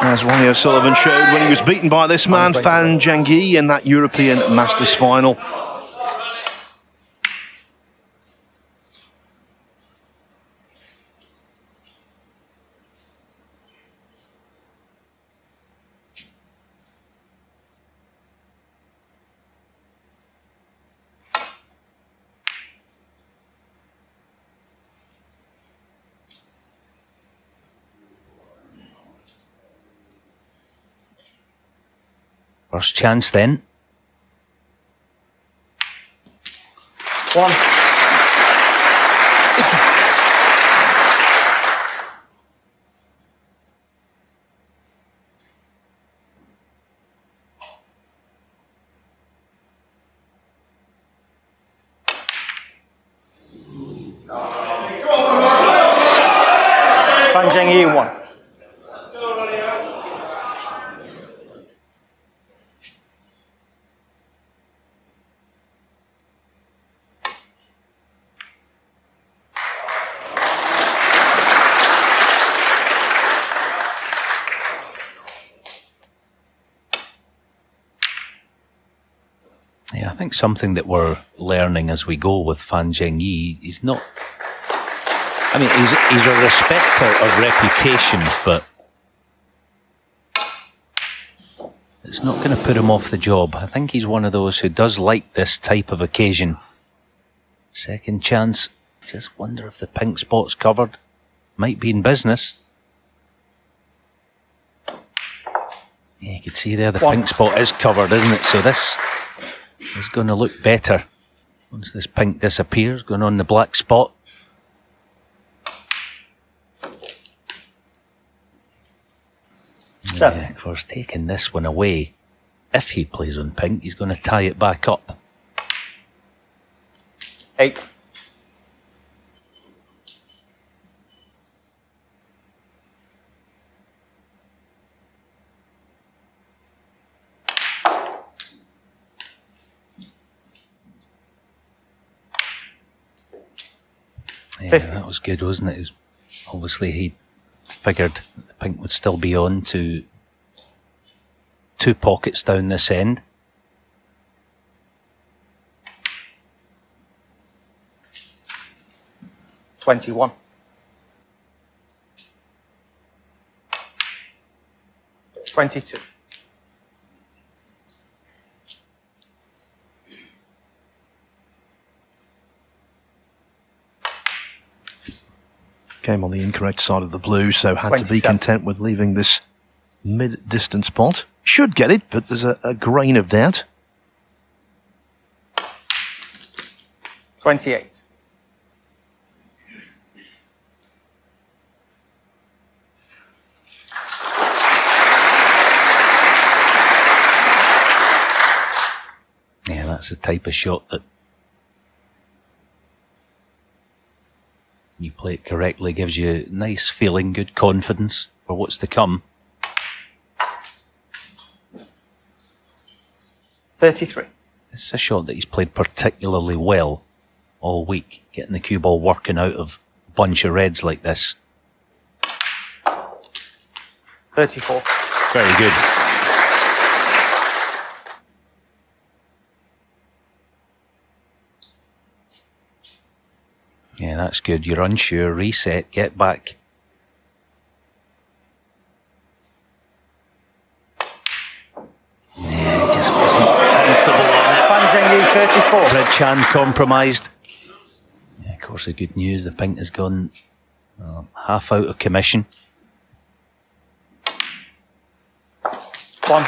As Ronnie O'Sullivan showed when he was beaten by this man, Zhengyi, in that European Masters final. First chance then. One. Zhengyi, one. Yeah, I think something that we're learning as we go with Zhengyi, he's not... I mean, he's a respecter of reputation, but it's not going to put him off the job. I think he's one of those who does like this type of occasion. Second chance. Just wonder if the pink spot's covered. Might be in business. Yeah, you can see there the pink spot is covered, isn't it? So this is going to look better once this pink disappears, going on the black spot. Seven. Yeah, of course, taking this one away, if he plays on pink, he's going to tie it back up. 8. Yeah, 50. that was good, wasn't it? Obviously, he figured the pink would still be on to 2 pockets down this end. $21. $22. Came on the incorrect side of the blue, so had to be content with leaving this mid-distance pot. Should get it, but there's a grain of doubt. 28. Yeah, that's the type of shot that you play it correctly, gives you nice feeling, good confidence for what's to come. 33. It's a shot that he's played particularly well all week, getting the cue ball working out of a bunch of reds like this. 34. Very good. Yeah, that's good. You're unsure, reset, get back. Yeah, he just wasn't comfortable on it. Zhengyi, 34. Red Chan compromised. Yeah, of course, the good news, the pink has gone half out of commission. 1.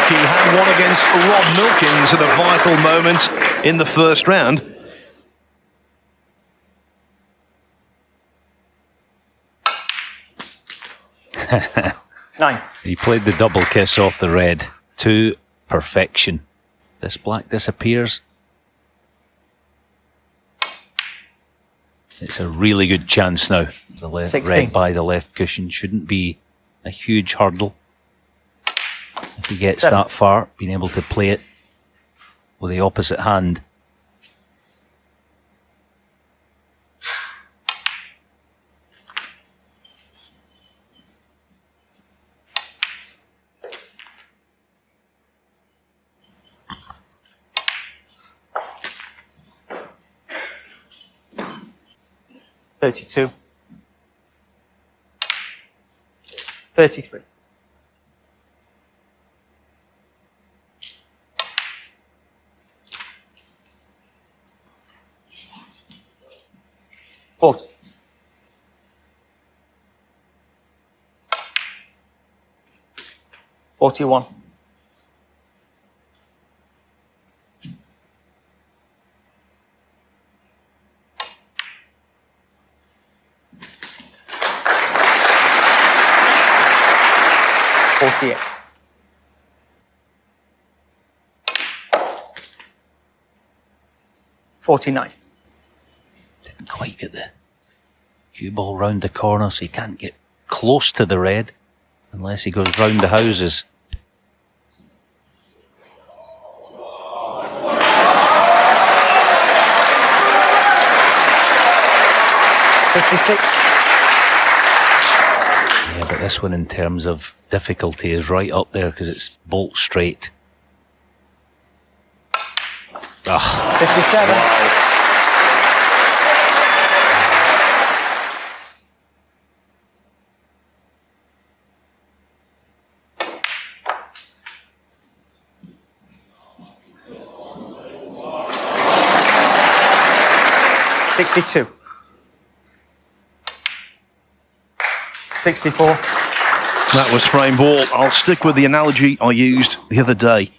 He had one against Rob Milkins at a vital moment in the first round. Nine. He played the double kiss off the red to perfection. This black disappears. It's a really good chance now. The left 16. red by the left cushion shouldn't be a huge hurdle. If he gets 70. that far, being able to play it with the opposite hand. $32. 33. $40. 41. 48. 49. Didn't quite get the cue ball round the corner, so he can't get close to the red unless he goes round the houses. Yeah, but this one in terms of difficulty is right up there because it's bolt straight. Ah. 57. Wow. 62. 64. That was frame ball. I'll stick with the analogy I used the other day.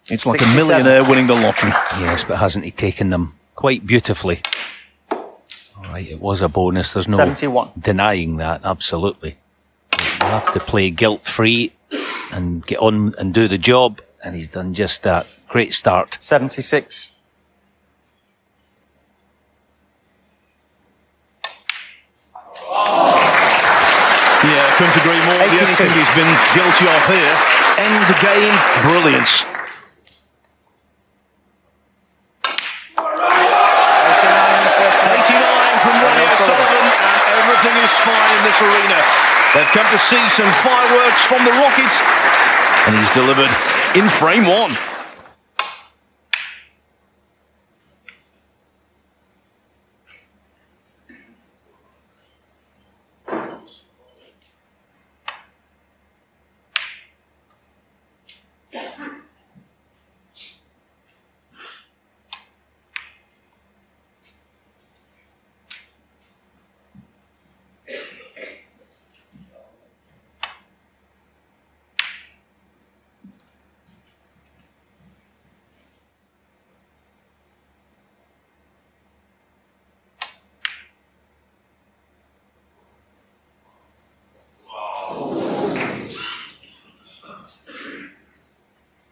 It's like 67. a millionaire winning the lottery. Yes, but hasn't he taken them quite beautifully? All right, it was a bonus. There's no 71. denying that, absolutely. You have to play guilt-free and get on and do the job, and he's done just that. Great start. 76. Yeah, couldn't agree more. The only 82. thing he's been guilty of here, end game brilliance. 89 from Ronnie O'Sullivan, and everything is fine in this arena. They've come to see some fireworks from the Rockets, and he's delivered in frame one.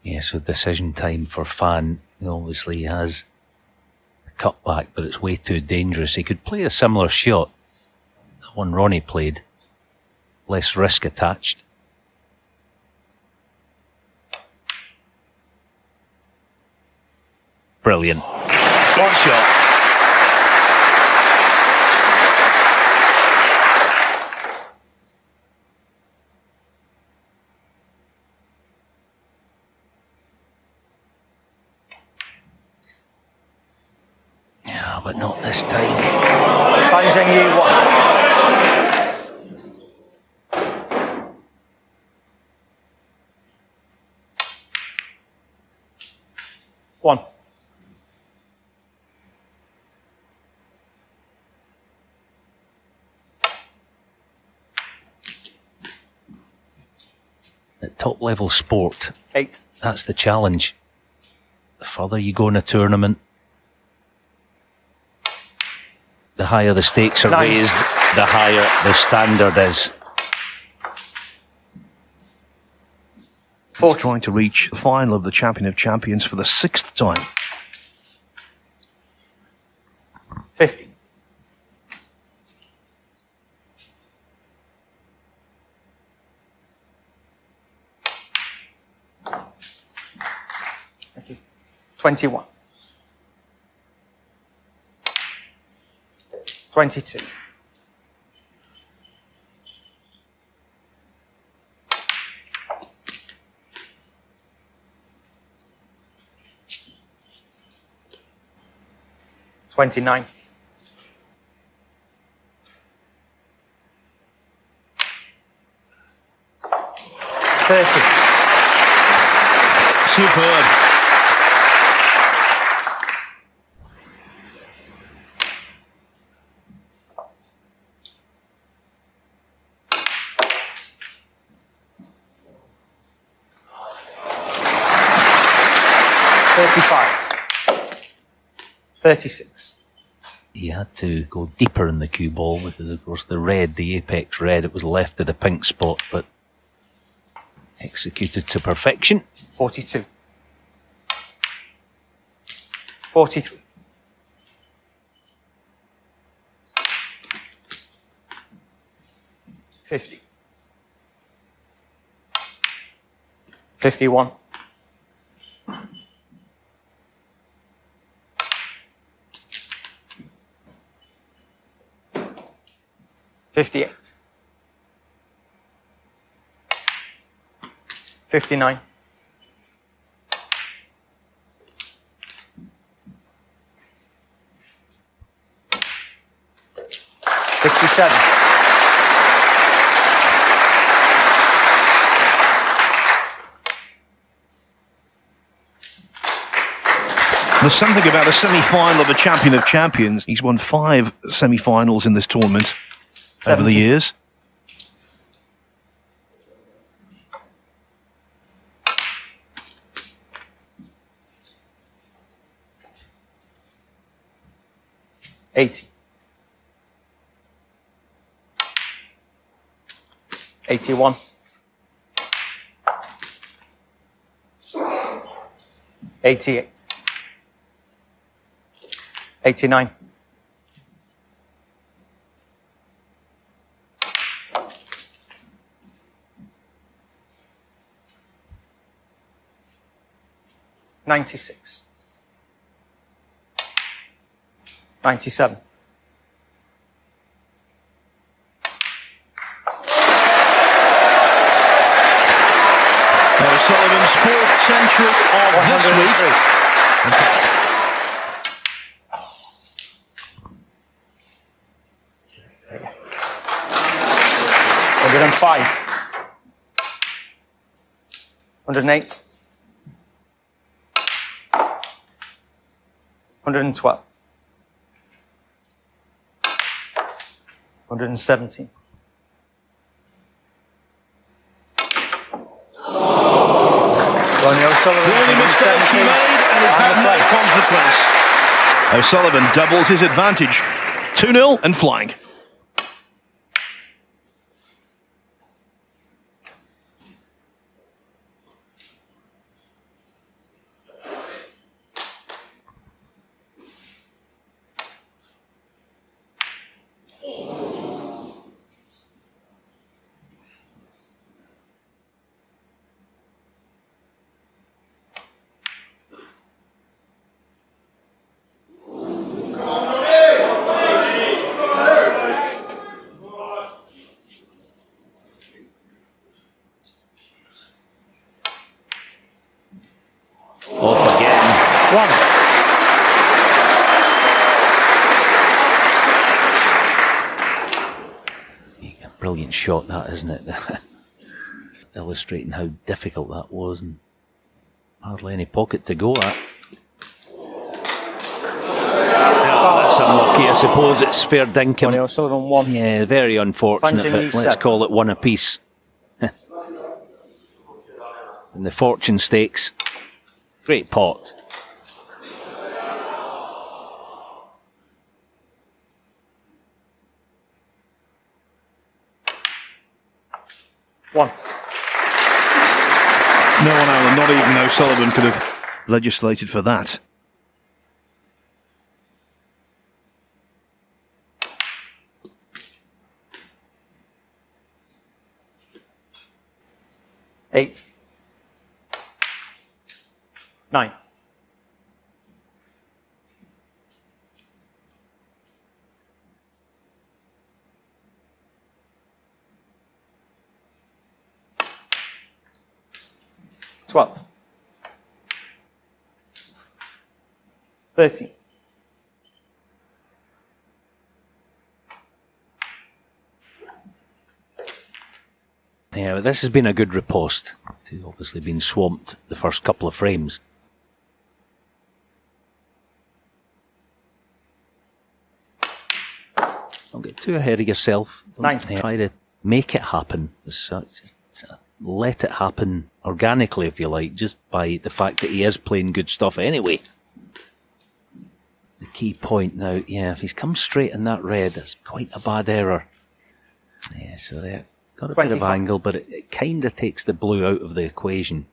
Yeah, so decision time for Fan. Obviously he has a cutback, but it's way too dangerous. He could play a similar shot, the one Ronnie played. Less risk attached. Brilliant. Good shot. Yeah, but not this time. Zhengyi 1. One. At top level sport, 8. that's the challenge. The further you go in a tournament, the higher the stakes are 9. raised, the higher the standard is. He's trying to reach the final of the Champion of Champions for the 6th time. 50. Thank you. 21. 22. 29. 30. Superb. $35. He had to go deeper in the cue ball because, of course, the red, the apex red, it was left of the pink spot, but executed to perfection. 42. 43. 50. 51. 58. 59. 67. There's something about a semi-final of a champion of champions. He's won 5 semi-finals in this tournament over the years. $80. 81. 88. 89. 96. 97. Sullivan's 4th century of this week. 105. 108. 112. 117. Ronnie O'Sullivan. The only mistake he made, and it had no consequence. O'Sullivan doubles his advantage. 2-0 and flying. Off again. 1. A brilliant shot, that, isn't it? Illustrating how difficult that was, and hardly any pocket to go at. Oh, that's unlucky. I suppose it's fair dinkum. Ronnie O'Sullivan 1. Yeah, very unfortunate, but let's call it 1 apiece. And the fortune stakes. Great pot. One. No one, Alan, not even O'Sullivan could have legislated for that. 8. 9. $12. 13. Yeah, but this has been a good riposte. He's obviously been swamped the first couple of frames. Don't get too ahead of yourself. Don't try to make it happen as such. Just let it happen organically, if you like, just by the fact that he is playing good stuff anyway. The key point now, yeah, if he's come straight in that red, that's quite a bad error. Yeah, so there. Got a 25. Bit of angle, but it kind of takes the blue out of the equation.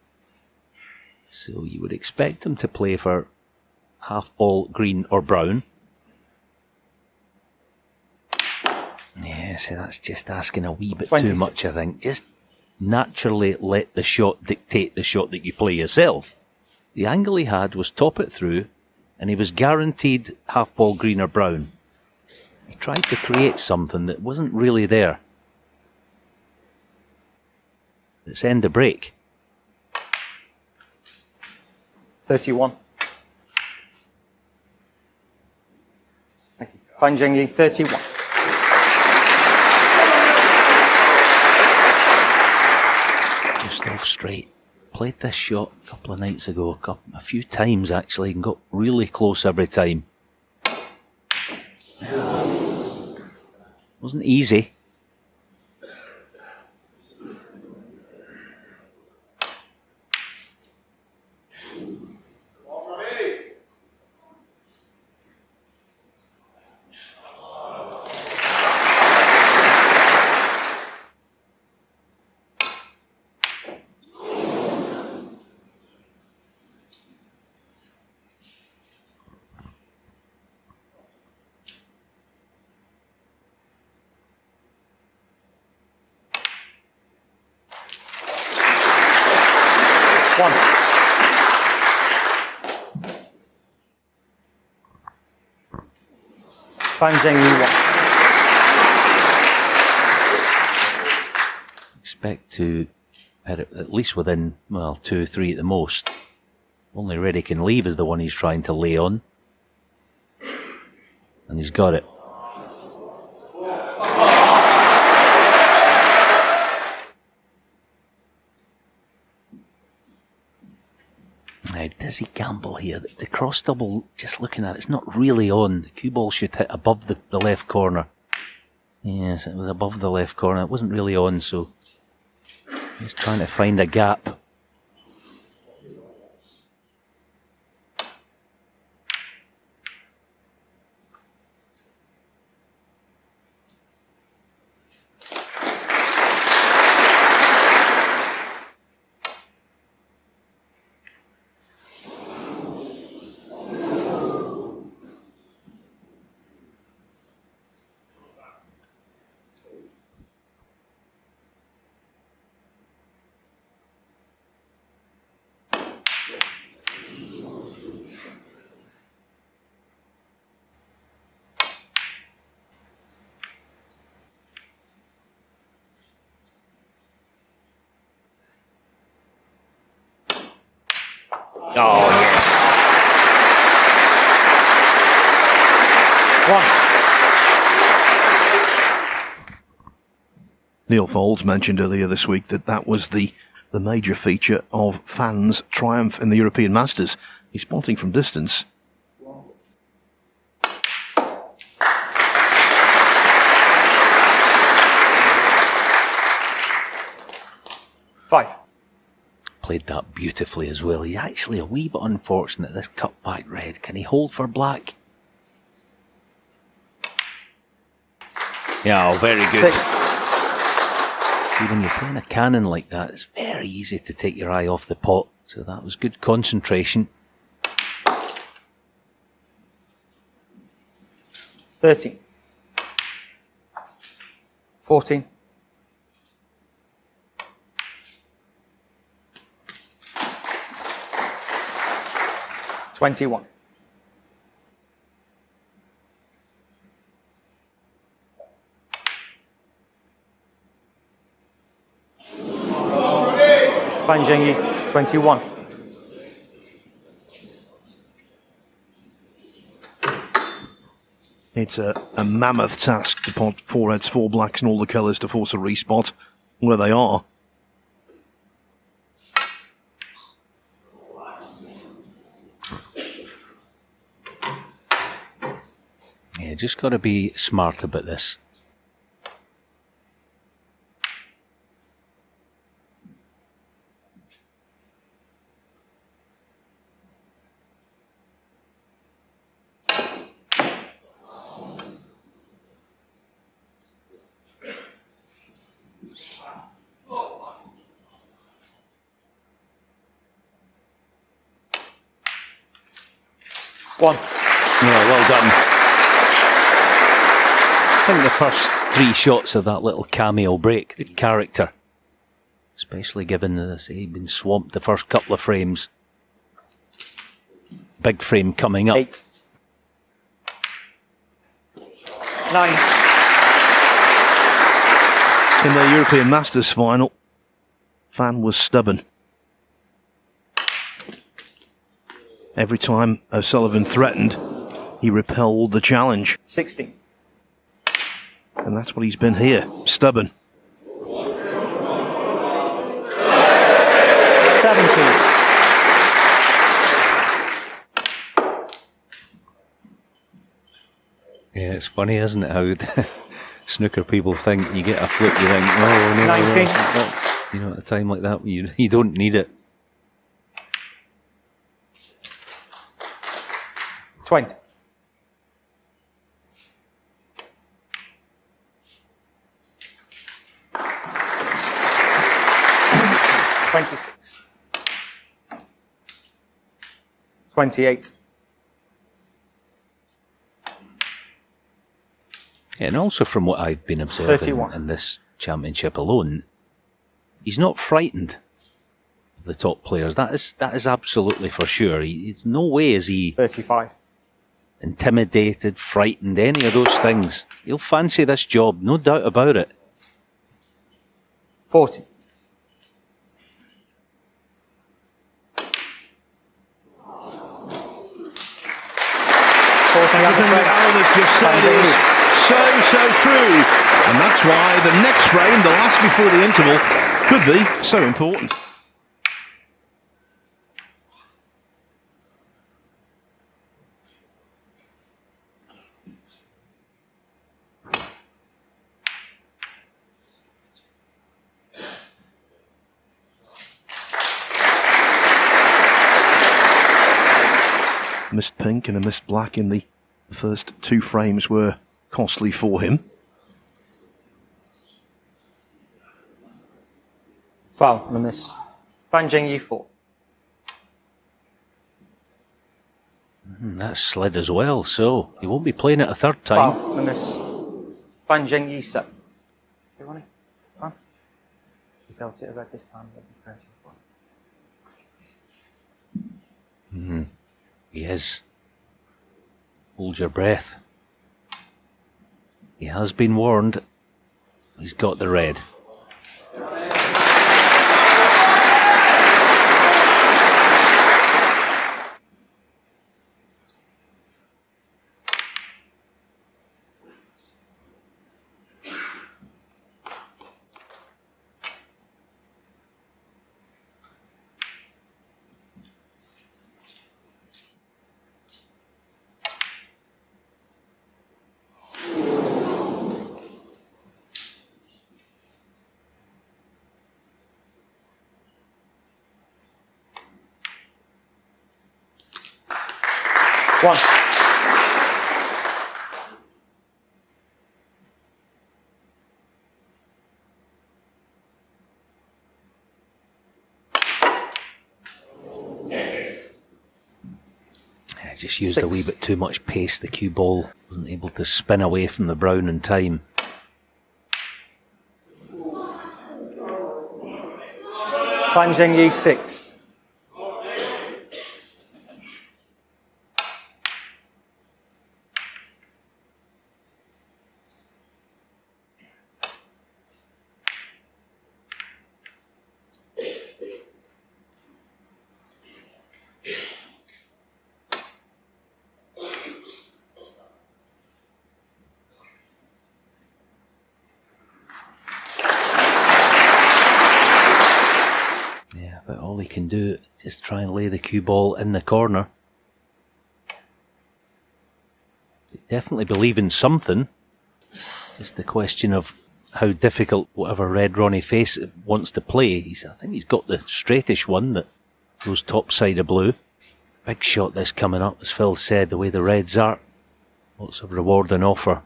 So you would expect him to play for half ball, green or brown. Yeah, so that's just asking a wee bit 26. Too much, I think. Just naturally let the shot dictate the shot that you play yourself. The angle he had was top it through, and he was guaranteed half ball, green or brown. He tried to create something that wasn't really there. Let's end the break. 31. Thank you. Fine, Zhengyi, 31. Just off straight. Played this shot a couple of nights ago, a few times actually, and got really close every time. Wasn't easy. Fine, Zhengyi, 1. Expect to hit it at least within, well, 2 or 3 at the most. Only Reddy can leave is the one he's trying to lay on. And he's got it. Now, does he gamble here? The cross double, just looking at it, it's not really on. The cue ball should hit above the left corner. Yes, it was above the left corner. It wasn't really on, so he's trying to find a gap. Oh, yes. 1. Neil Foulds mentioned earlier this week that was the major feature of Fan's triumph in the European Masters. He's spotting from distance. Five. Played that beautifully as well. He's actually a wee bit unfortunate, this cut back red. Can he hold for black? Yeah, oh, very good. 6. See, when you're playing a cannon like that, it's very easy to take your eye off the pot. So that was good concentration. 13. 14. 21. Fan Zhengyi, 21. It's a mammoth task to pot 4 reds, 4 blacks and all the colours to force a respot where they are. Yeah, just got to be smart about this. One. Yeah, well done. I think the first 3 shots of that little cameo break, the character, especially given that he'd been swamped the first couple of frames. Big frame coming up. 8. 9. In the European Masters final, Fan was stubborn. Every time O'Sullivan threatened, he repelled the challenge. 16. And that's what he's been here, stubborn. 17. Yeah, it's funny, isn't it, how the snooker people think you get a flip, you think, oh, no, 19. no. You know, at a time like that, you don't need it. 20. 26. 28. And also from what I've been observing 31. in this championship alone, he's not frightened of the top players. That is absolutely for sure. It's no way is he 35. intimidated, frightened, any of those things. He'll fancy this job, no doubt about it. 40. 40. Everything that Alan has just said is so true. And that's why the next frame, the last before the interval, could be so important. Missed pink and a missed black in the first 2 frames were costly for him. Foul and a miss. Fan Zhengyi, 4. That slid as well, so he won't be playing it a third time. Foul and a miss. Fan Zhengyi, 7. Hey, Ronnie, come on. You felt it about this time. He is. Hold your breath. He has been warned. He's got the red. One. I just used a wee bit too much pace. The cue ball wasn't able to spin away from the brown in time. Fan Zhengyi, 6. All he can do is just try and lay the cue ball in the corner. They definitely believe in something. Just the question of how difficult whatever red Ronnie face wants to play. I think he's got the straightish one that goes top side of blue. Big shot this coming up, as Phil said, the way the reds are. Lots of reward and offer.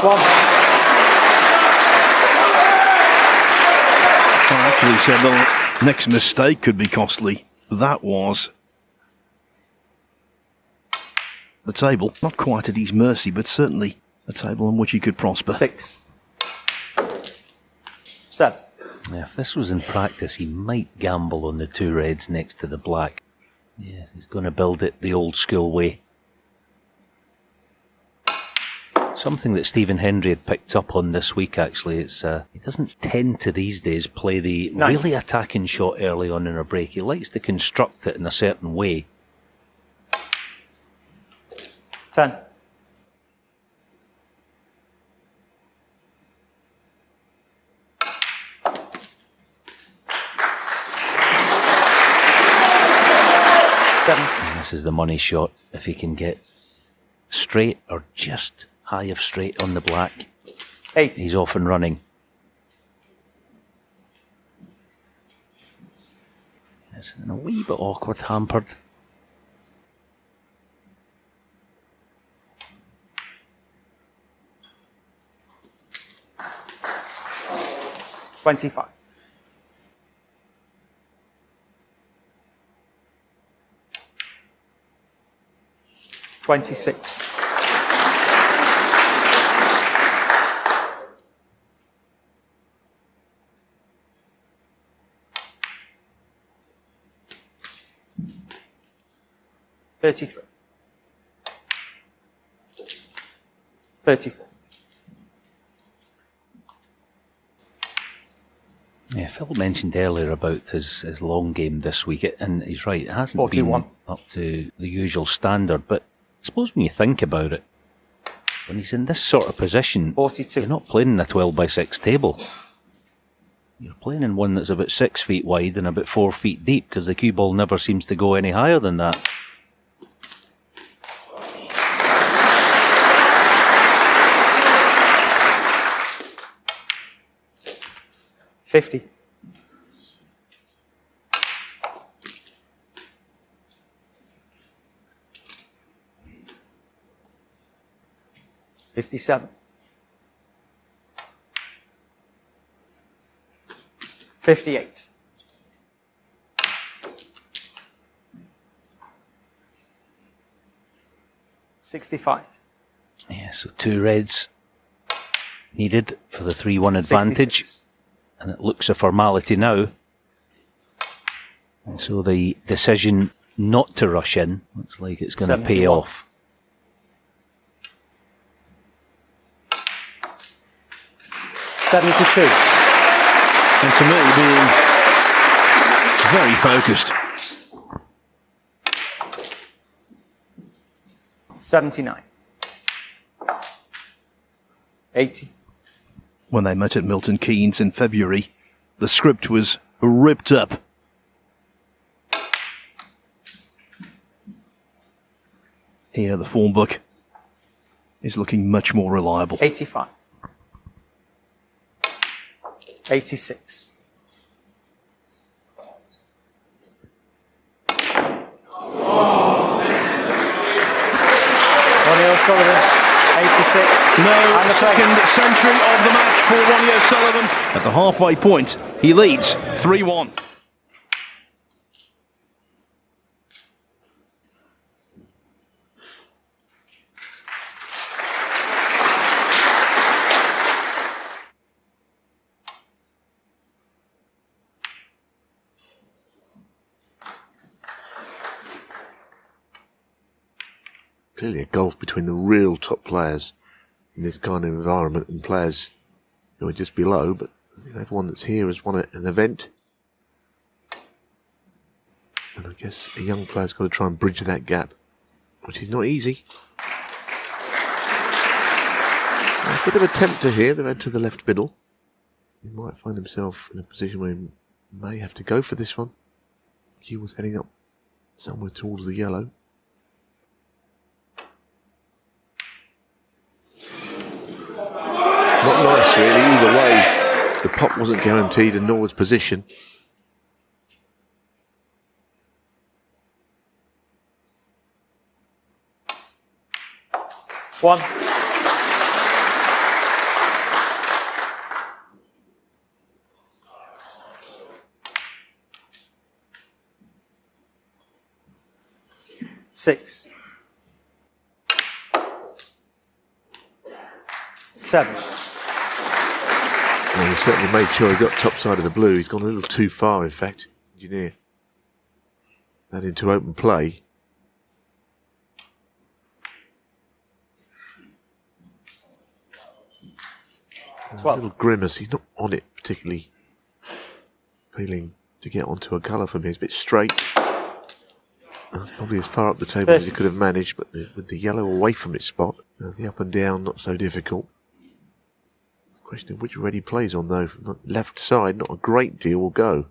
One. I actually said the next mistake could be costly. That was the table. Not quite at his mercy, but certainly a table on which he could prosper. 6. 7. Yeah, if this was in practice, he might gamble on the 2 reds next to the black. Yeah, he's going to build it the old school way. Something that Stephen Hendry had picked up on this week, actually. It's he doesn't tend to these days play the really attacking shot early on in a break. He likes to construct it in a certain way. 10. And this is the money shot, if he can get straight or just high of straight on the black. 8. He's off and running. It's a wee bit awkward, hampered. $25. 26. 33. 34. Yeah, Phil mentioned earlier about his long game this week, and he's right, it hasn't 41. been up to the usual standard, but I suppose when you think about it, when he's in this sort of position, 42. You're not playing in a 12 by 6 table. You're playing in one that's about 6 feet wide and about 4 feet deep, because the cue ball never seems to go any higher than that. $50. 57. 58. 65. Yeah, so 2 reds needed for the 3-1 advantage. 66. And it looks a formality now. And so the decision not to rush in looks like it's going to pay 71. off. $72. And to me, being very focused. 79. 80. When they met at Milton Keynes in February, the script was ripped up. Here, the form book is looking much more reliable. 85. 86. Ronnie O'Sullivan, 86. No And the second play. century of the match for Ronnie O'Sullivan. At the halfway point, he leads 3-1. Clearly a gulf between the real top players in this kind of environment and players who are just below, but everyone that's here has won an event. And I guess a young player's got to try and bridge that gap, which is not easy. A bit of a tempter here, they've had to the left middle. he might find himself in a position where he may have to go for this one. He was heading up somewhere towards the yellow. Not nice really, either way. The pot wasn't guaranteed and nor was position. One. Six. Seven. Well, he certainly made sure he got top side of the blue. He's gone a little too far, in fact. Engineer that into open play. A little grimace. He's not on it particularly. Feeling to get onto a colour for me. It's a bit straight. That's probably as far up the table as he could have managed, but with the yellow away from its spot, the up and down not so difficult. Question of which red he plays on though. Left side, not a great deal will go.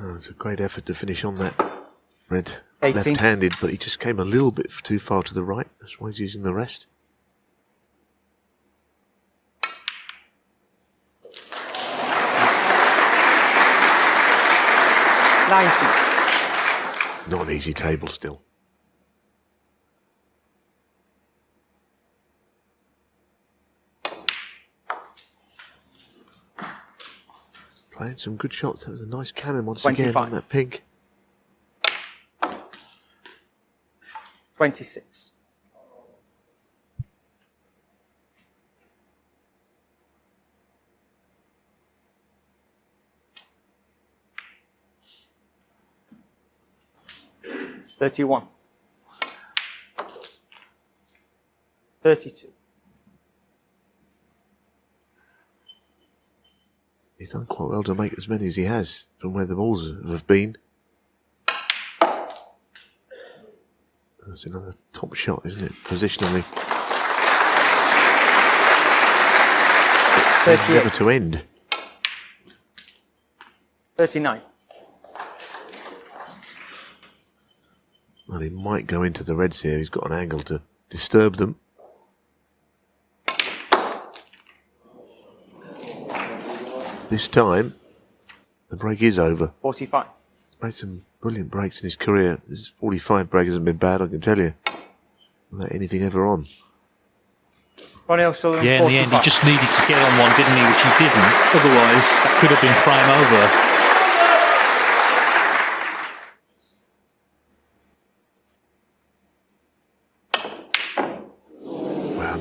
Oh, it's a great effort to finish on that red. 18. Left-handed, but he just came a little bit too far to the right. That's why he's using the rest. Not an easy table still. Playing some good shots. That was a nice cannon once 25. again on that pink. 26. $31. 32. He's done quite well to make as many as he has from where the balls have been. That's another top shot, isn't it? Positionally. 38. Never to end. 39. Well, he might go into the reds here. He's got an angle to disturb them. This time, the break is over. 45. Made some brilliant breaks in his career. This 45 break hasn't been bad, I can tell you. Without anything ever on. Ronnie O'Sullivan, Yeah, in 45. the end he just needed to get on one, didn't he? Which he didn't. Otherwise, that could have been prime over.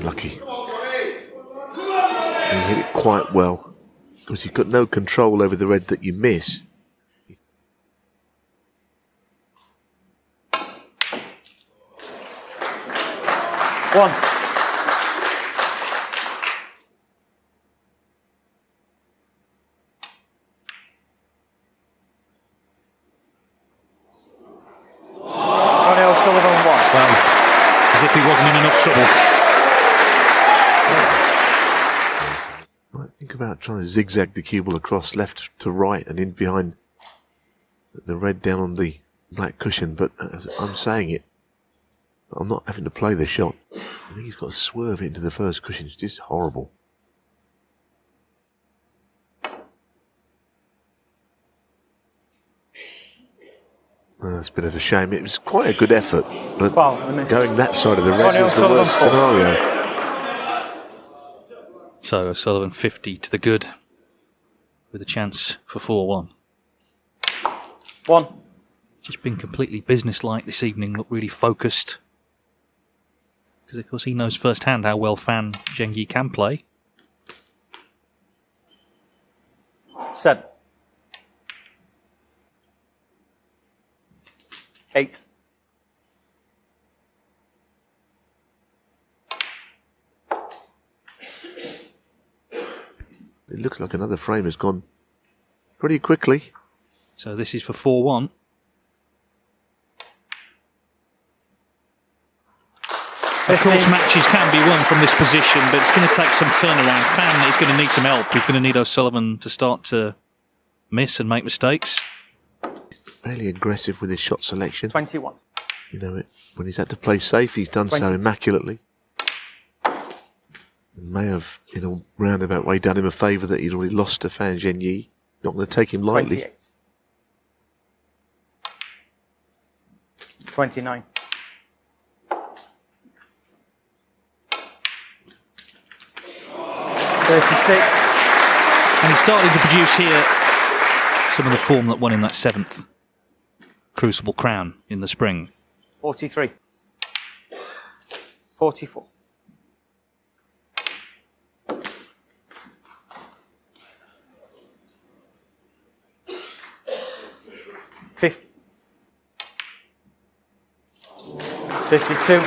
Unlucky. He hit it quite well because you've got no control over the red that you miss. One. Ronnie O'Sullivan, one. Well, as if he wasn't in enough trouble. Think about trying to zigzag the cue ball across left to right and in behind the red down on the black cushion, but as I'm saying it, I'm not having to play the shot. I think he's got to swerve it into the first cushion. It's just horrible. That's a bit of a shame. It was quite a good effort, but going that side of the red was the worst scenario. So O'Sullivan 50 to the good with a chance for 4-1. One. Just been completely businesslike this evening, looked really focused. Because of course he knows firsthand how well Fan Zhengyi can play. 7. 8. It looks like another frame has gone pretty quickly. So this is for 4-1. Of course, matches can be won from this position, but it's going to take some turnaround. Fan is going to need some help. He's going to need O'Sullivan to start to miss and make mistakes. Fairly aggressive with his shot selection. 21. You know, when he's had to play safe, he's done 22. so immaculately. It may have, in a roundabout way, done him a favour that he'd already lost to Fan Zhengyi. Not going to take him lightly. 28. 29. 36. And he's starting to produce here some of the form that won him that 7th Crucible crown in the spring. 43. 44. 50. 52.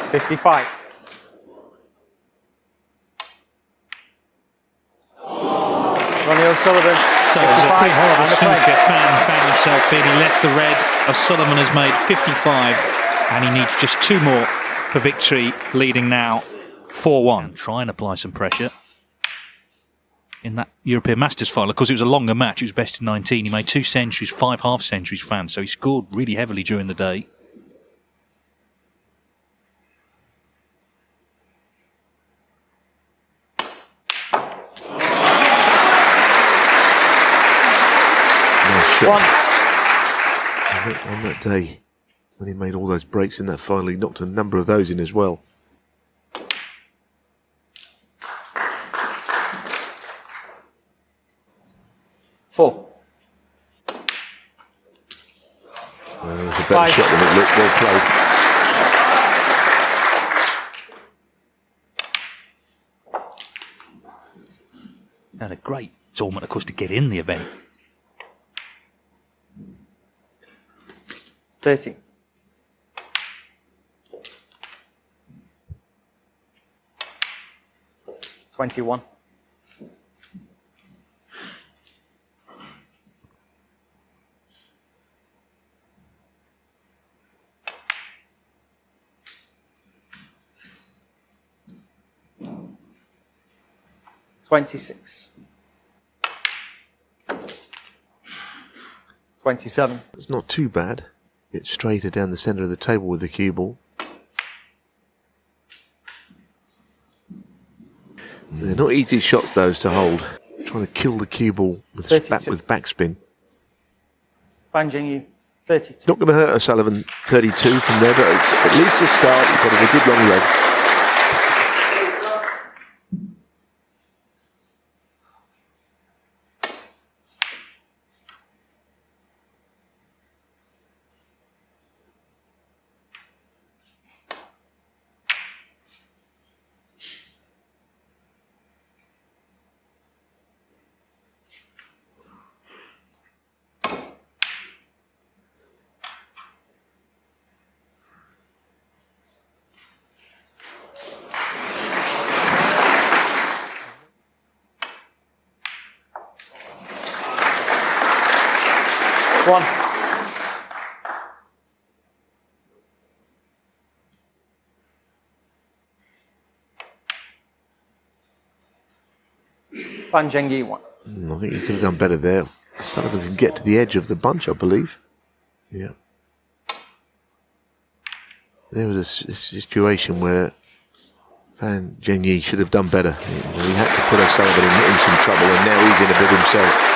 55. Ronnie O'Sullivan. So it was a pretty horrible snooker. Fan found himself in. He left the red. O'Sullivan has made 55 and he needs just 2 more for victory, leading now 4-1. Try and apply some pressure in that European Masters final. Of course, it was a longer match. It was best in 19. He made 2 centuries, 5 half centuries, Fan. So he scored really heavily during the day. One. On that day, when he made all those breaks in that final, he knocked a number of those in as well. Four. Well, it was a better shot than it looked. Well played. Had a great tournament, of course, to get in the event. 30. 21. 26. 27. It's not too bad. It's straighter down the centre of the table with the cue ball. They're not easy shots, those, to hold. Trying to kill the cue ball with backspin. Zhengyi, 32. It's not going to hurt O'Sullivan, 32 from there, but it's at least a start. He's got a good long leg. One. Zhengyi, 1. I think he could have done better there. Sullivan can get to the edge of the bunch, I believe. Yeah. There was a situation where Fan Zhengyi should have done better. He had to put O'Sullivan in some trouble, and now he's in a bit himself.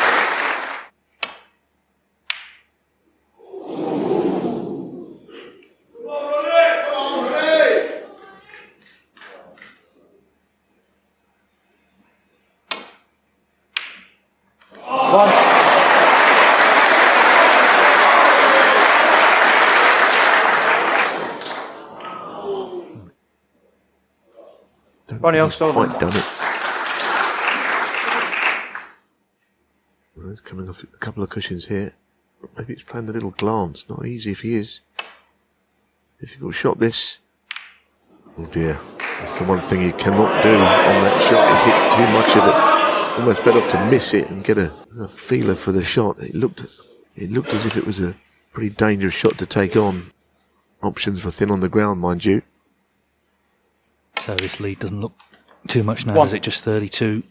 Ronnie O'Sullivan. Quite done it. Well, he's coming off a couple of cushions here. Maybe it's playing the little glance. Not easy if he is. Difficult shot, this. Oh dear. That's the one thing you cannot do on that shot, is hit too much of it. Almost better off to miss it and get a feeler for the shot. It looked as if it was a pretty dangerous shot to take on. Options were thin on the ground, mind you. So this lead doesn't look too much now, One. is it? Just 32.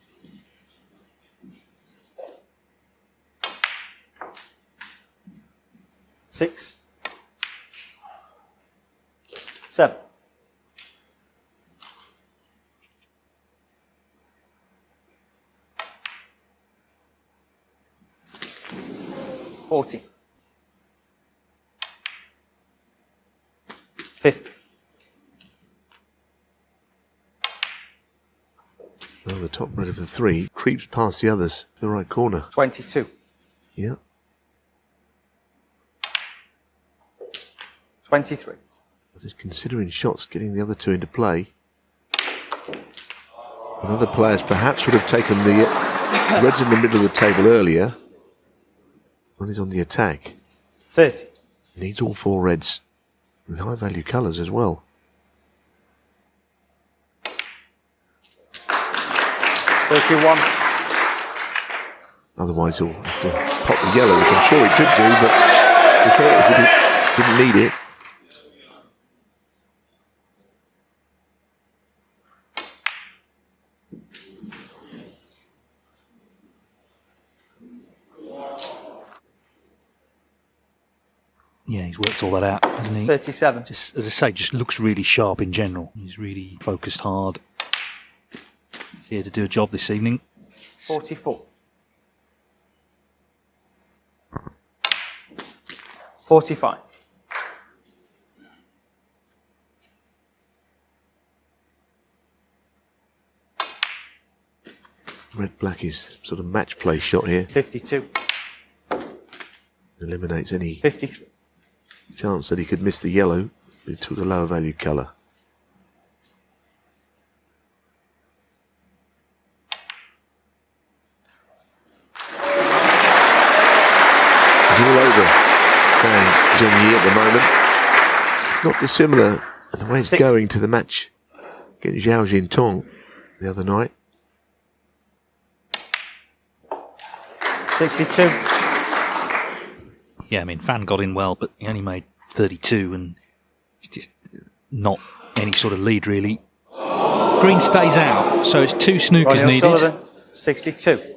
Six. 7. $40. 50. Well, the top red of the three creeps past the others to the right corner. 22. Yeah. 23. Just considering shots, getting the other two into play. And other players perhaps would have taken the reds in the middle of the table earlier. When he's on the attack. 30. Needs all 4 reds with high value colours as well. 31. Otherwise he'll have to pop the yellow, which I'm sure he could do, but if he didn't need it. Yeah, he's worked all that out, hasn't he? 37. Just, as I say, just looks really sharp in general. He's really focused hard. He's here to do a job this evening. 44. 45. Red-black is sort of match play shot here. 52. Eliminates any 53. chance that he could miss the yellow. He took a lower value colour. He's all over Zhengyi at the moment. It's not dissimilar in the way it's 6. going to the match against Zhao Jintong the other night. 62. Yeah, I mean, Fan got in well, but he only made 32, and it's just not any sort of lead, really. Green stays out, so it's 2 snookers Ronnie needed. O'Sullivan. 62.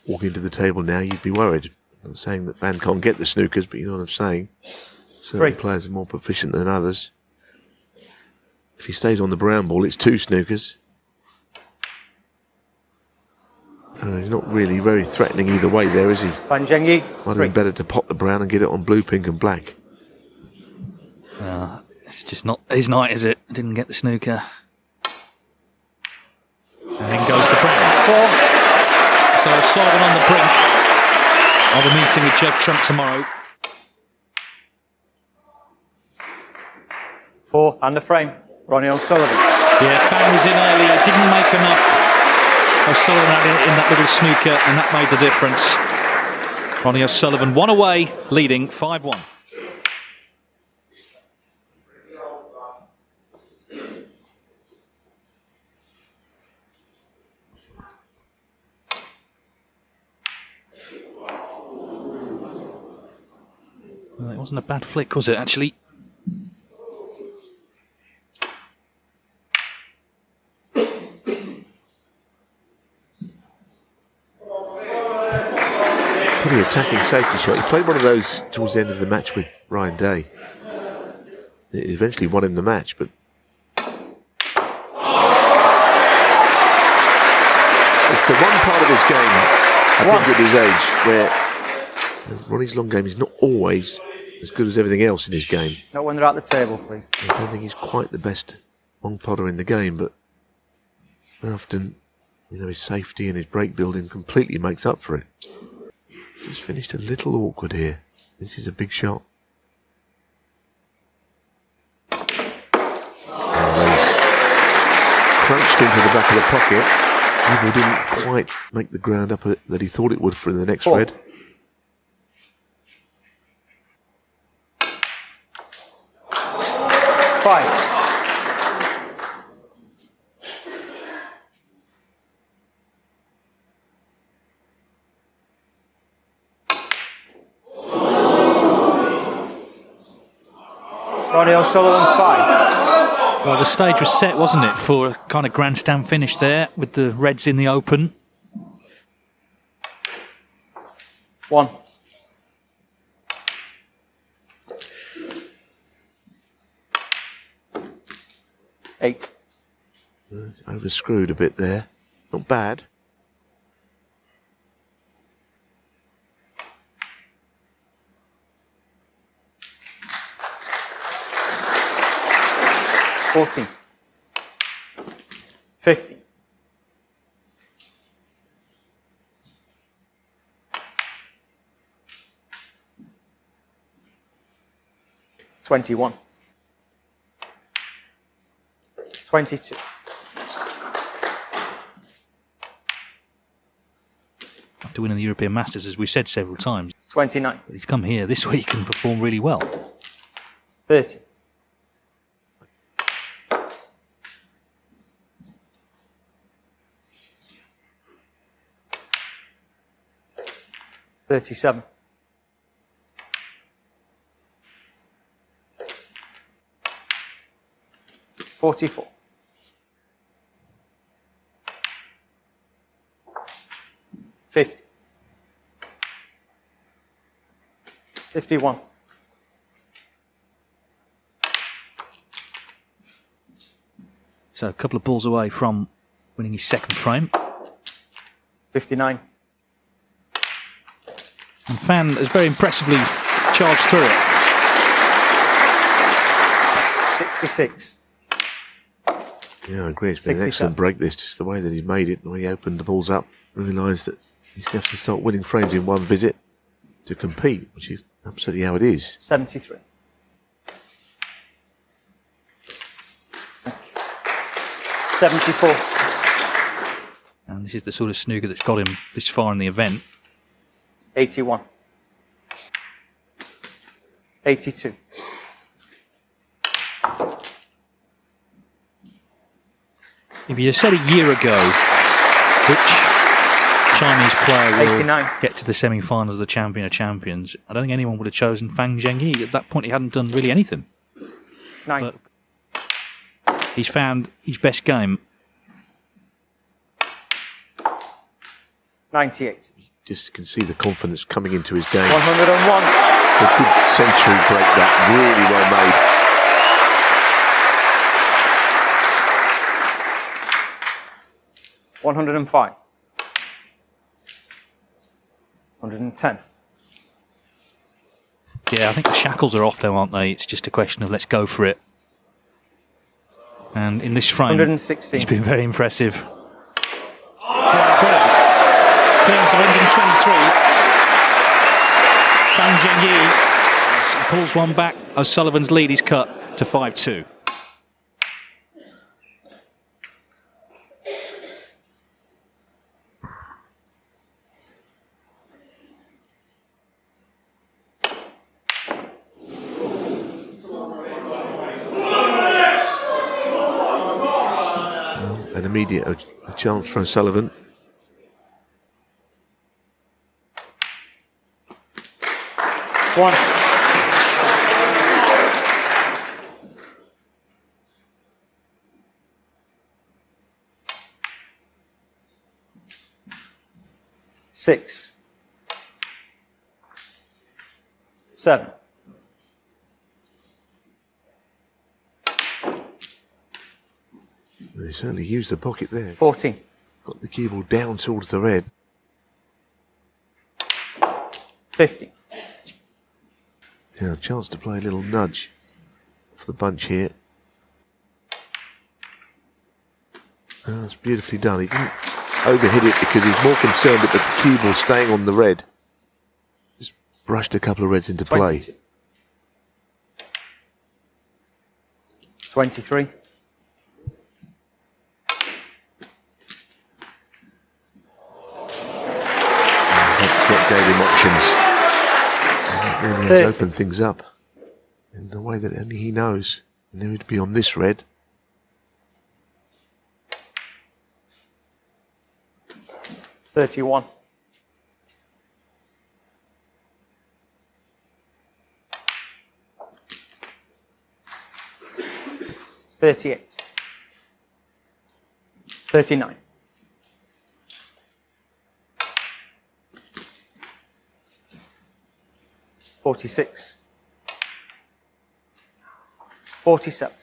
Walking to the table now, you'd be worried. I'm not saying that Van can't get the snookers, but you know what I'm saying. Certain 3. players are more proficient than others. If he stays on the brown ball, it's 2 snookers. He's not really very threatening either way there, is he? Fan Zhengyi. Might have been better to pop the brown and get it on blue, pink and black. It's just not his night, is it? Didn't get the snooker. And then goes the brown. 4. So O'Sullivan on the brink of a meeting with Jed Trump tomorrow. 4 and the frame. Ronnie O'Sullivan. Yeah, Fan was in early, didn't make enough. O'Sullivan had it in that little snooker, and that made the difference. Ronnie O'Sullivan, 1 away, leading 5-1. Well, it wasn't a bad flick, was it, actually? Pretty attacking safety shot. He played one of those towards the end of the match with Ryan Day. It eventually won him the match, but it's the one part of his game, I think, at his age, where Ronnie's long game is not always as good as everything else in his game. Not when they're at the table, please. I don't think he's quite the best long potter in the game, but very often, you know, his safety and his break building completely makes up for it. He's finished a little awkward here. This is a big shot. And he's crunched into the back of the pocket. He didn't quite make the ground up that he thought it would for the next 4. red. 5. Ronnie O'Sullivan 5. Well, the stage was set, wasn't it, for a kind of grandstand finish there with the reds in the open. 1. Eight. Overscrewed a bit there. Not bad. $14. 50. 21. 22. After winning the European Masters, as we said several times. 29. But he's come here this week and performed really well. 30. 37. 44. 50. 51. So a couple of balls away from winning his second frame. 59. And Fan has very impressively charged through it. 66. Yeah, I agree. It's been an excellent break, this, just the way that he's made it, the way he opened the balls up, realised that he's going to have to start winning frames in one visit to compete, which is absolutely how it is. 73. 74. And this is the sort of snooker that's got him this far in the event. 81. 82. If you said a year ago which Chinese player will 89. get to the semi-finals of the Champion of Champions, I don't think anyone would have chosen Fang Zhengyi. At that point, he hadn't done really anything. 90. But he's found his best game. 98. Just can see the confidence coming into his game. 101. A good century break, that really well made. 105. 110. Yeah, I think the shackles are off now, aren't they? It's just a question of let's go for it. And in this frame, 116. he's been very impressive. Terms of 123. Fang Zhengyi pulls one back. O'Sullivan's lead is cut to 5-2. An immediate chance for O'Sullivan. One. Six. 7. They certainly used the pocket there. 14. Got the cue ball down towards the red. 50. Yeah, a chance to play a little nudge off the bunch here. Oh, that's beautifully done. He didn't overhit it because he's more concerned about the cue ball staying on the red. Just brushed a couple of reds into play. 22. 23. 'What gave him options? Really 30. has opened things up in the way that only he knows. He knew he'd be on this red. 31. 38. 39. 46. 47.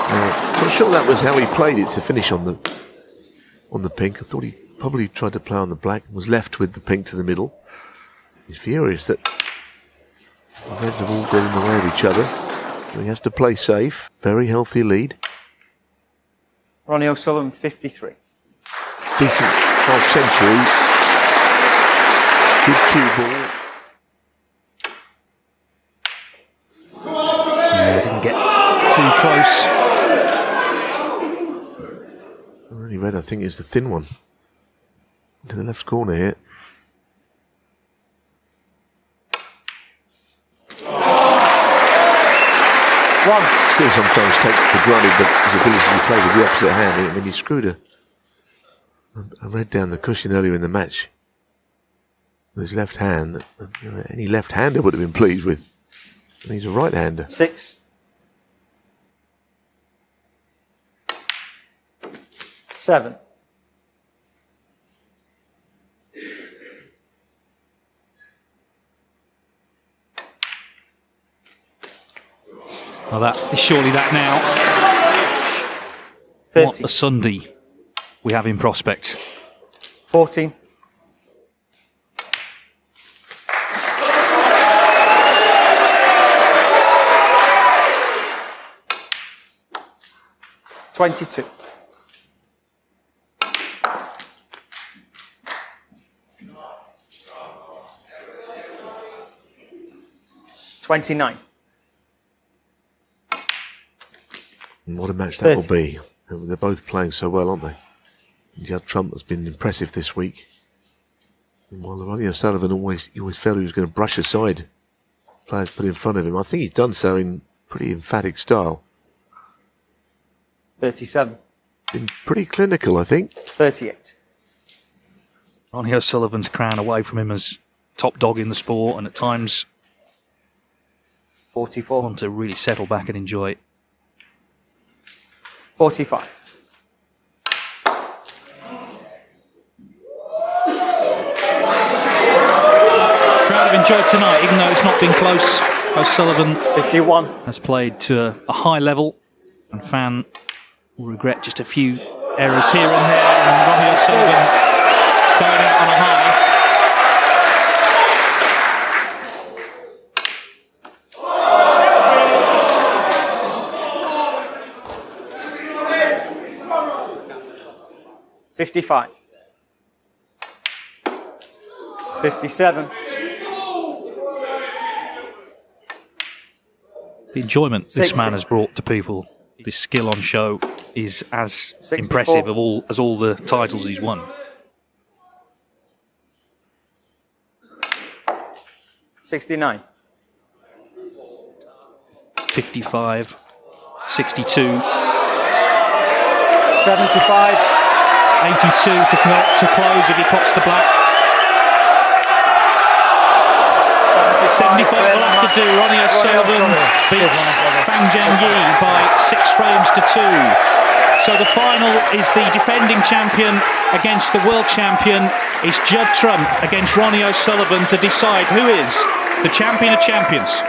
Not sure that was how he played it to finish on the pink. I thought he probably tried to play on the black and was left with the pink to the middle. He's furious that the reds have all got in the way of each other. So he has to play safe. Very healthy lead. Ronnie O'Sullivan, 53. Decent half-century. Good cue ball. Yeah, didn't get too close. The only red I think is the thin one. To the left corner here. One. Still sometimes take for granted that his ability to play with the opposite hand. I mean, he screwed a red down the cushion earlier in the match with his left hand. That, you know, any left-hander would have been pleased with. And he's a right-hander. 6. 7. Well, that is surely that now. 30. What a Sunday we have in prospect. 14. 22. 29. And what a match 30. that will be. They're both playing so well, aren't they? Judd Trump has been impressive this week. And while Ronnie O'Sullivan always felt he was going to brush aside players put in front of him, I think he's done so in pretty emphatic style. 37. Been pretty clinical, I think. 38. Ronnie O'Sullivan's crown away from him as top dog in the sport, and at times 44. want to really settle back and enjoy it. 45. Crowd have enjoyed tonight, even though it's not been close. O'Sullivan 51. has played to a high level, and fan will regret just a few errors here and there, and Ronnie O'Sullivan going out on a high. $55. 57. The enjoyment this 60. man has brought to people, this skill on show, is as 64. impressive as all the titles he's won. 69. 55, 62, 75. 82 to close if he pots the black. 75 will have to do. Ronnie O'Sullivan beats Zhengyi by 6 frames to 2. So the final is the defending champion against the world champion. It's Judd Trump against Ronnie O'Sullivan to decide who is the champion of champions.